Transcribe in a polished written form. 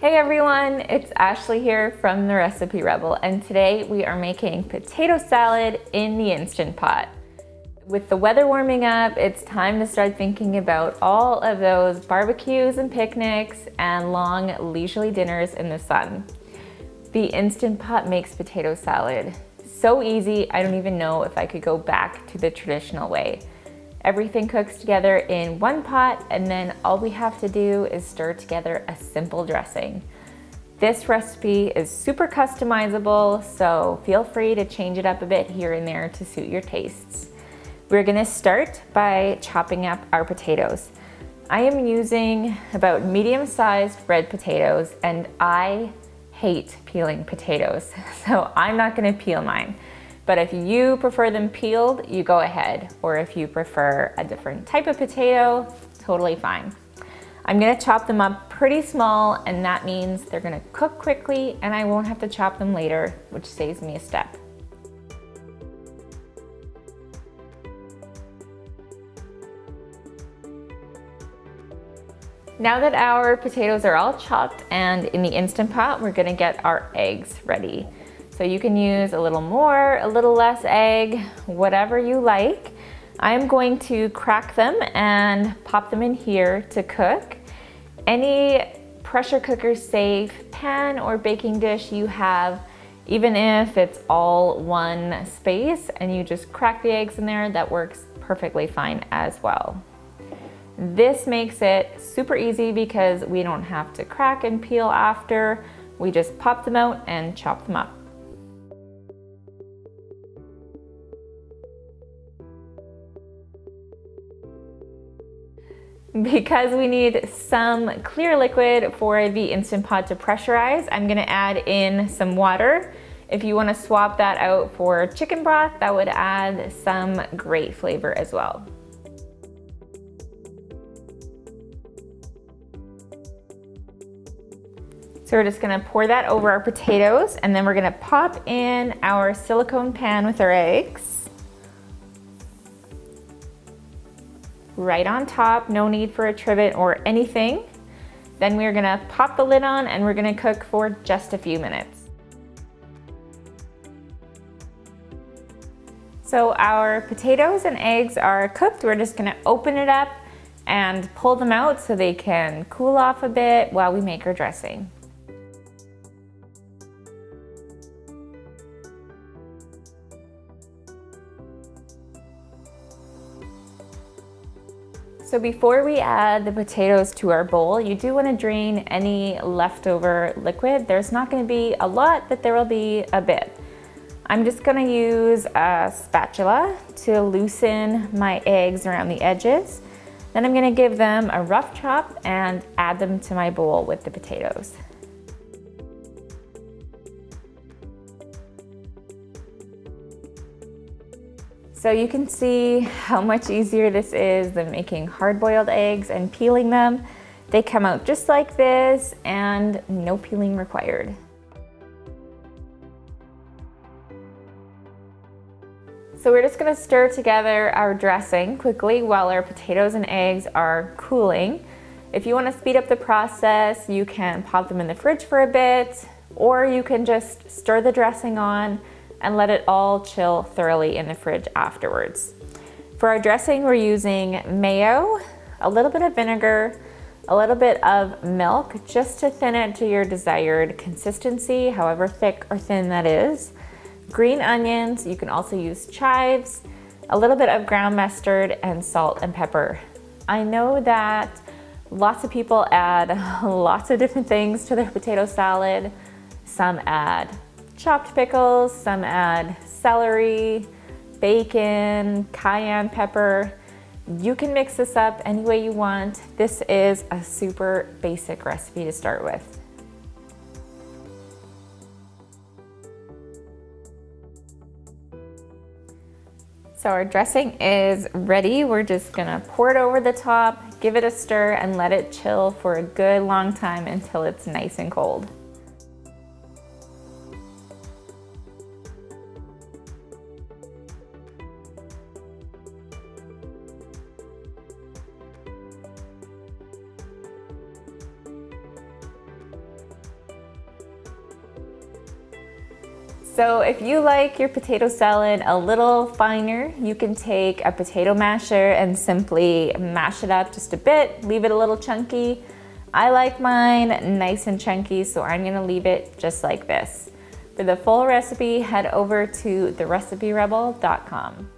Hey everyone, it's Ashley here from the Recipe Rebel, and today we are making potato salad in the Instant Pot. With the weather warming up, it's time to start thinking about all of those barbecues and picnics and long leisurely dinners in the sun. The Instant Pot makes potato salad so easy, I don't even know if I could go back to the traditional way. Everything cooks together in one pot, and then all we have to do is stir together a simple dressing. This recipe is super customizable, so feel free to change it up a bit here and there to suit your tastes. We're gonna start by chopping up our potatoes. I am using about medium-sized red potatoes, and I hate peeling potatoes, so I'm not gonna peel mine. But if you prefer them peeled, you go ahead. Or if you prefer a different type of potato, totally fine. I'm gonna chop them up pretty small, and that means they're gonna cook quickly and I won't have to chop them later, which saves me a step. Now that our potatoes are all chopped and in the Instant Pot, we're gonna get our eggs ready. So you can use a little more, a little less egg, whatever you like. I'm going to crack them and pop them in here to cook. Any pressure cooker safe pan or baking dish you have, even if it's all one space and you just crack the eggs in there, that works perfectly fine as well. This makes it super easy because we don't have to crack and peel after. We just pop them out and chop them up. Because we need some clear liquid for the Instant Pot to pressurize, I'm gonna add in some water. If you wanna swap that out for chicken broth, that would add some great flavor as well. So we're just gonna pour that over our potatoes, and then we're gonna pop in our silicone pan with our eggs. Right on top, no need for a trivet or anything. Then we're gonna pop the lid on and we're gonna cook for just a few minutes. So our potatoes and eggs are cooked. We're just gonna open it up and pull them out so they can cool off a bit while we make our dressing. So before we add the potatoes to our bowl, you do want to drain any leftover liquid. There's not going to be a lot, but there will be a bit. I'm just going to use a spatula to loosen my eggs around the edges. Then I'm going to give them a rough chop and add them to my bowl with the potatoes. So you can see how much easier this is than making hard-boiled eggs and peeling them. They come out just like this and no peeling required. So we're just gonna stir together our dressing quickly while our potatoes and eggs are cooling. If you wanna speed up the process, you can pop them in the fridge for a bit, or you can just stir the dressing on and let it all chill thoroughly in the fridge afterwards. For our dressing, we're using mayo, a little bit of vinegar, a little bit of milk, just to thin it to your desired consistency, however thick or thin that is. Green onions, you can also use chives, a little bit of ground mustard, and salt and pepper. I know that lots of people add lots of different things to their potato salad. Some add chopped pickles, some add celery, bacon, cayenne pepper. You can mix this up any way you want. This is a super basic recipe to start with. So our dressing is ready. We're just gonna pour it over the top, give it a stir, and let it chill for a good long time until it's nice and cold. So if you like your potato salad a little finer, you can take a potato masher and simply mash it up just a bit, leave it a little chunky. I like mine nice and chunky, so I'm gonna leave it just like this. For the full recipe, head over to thereciperebel.com.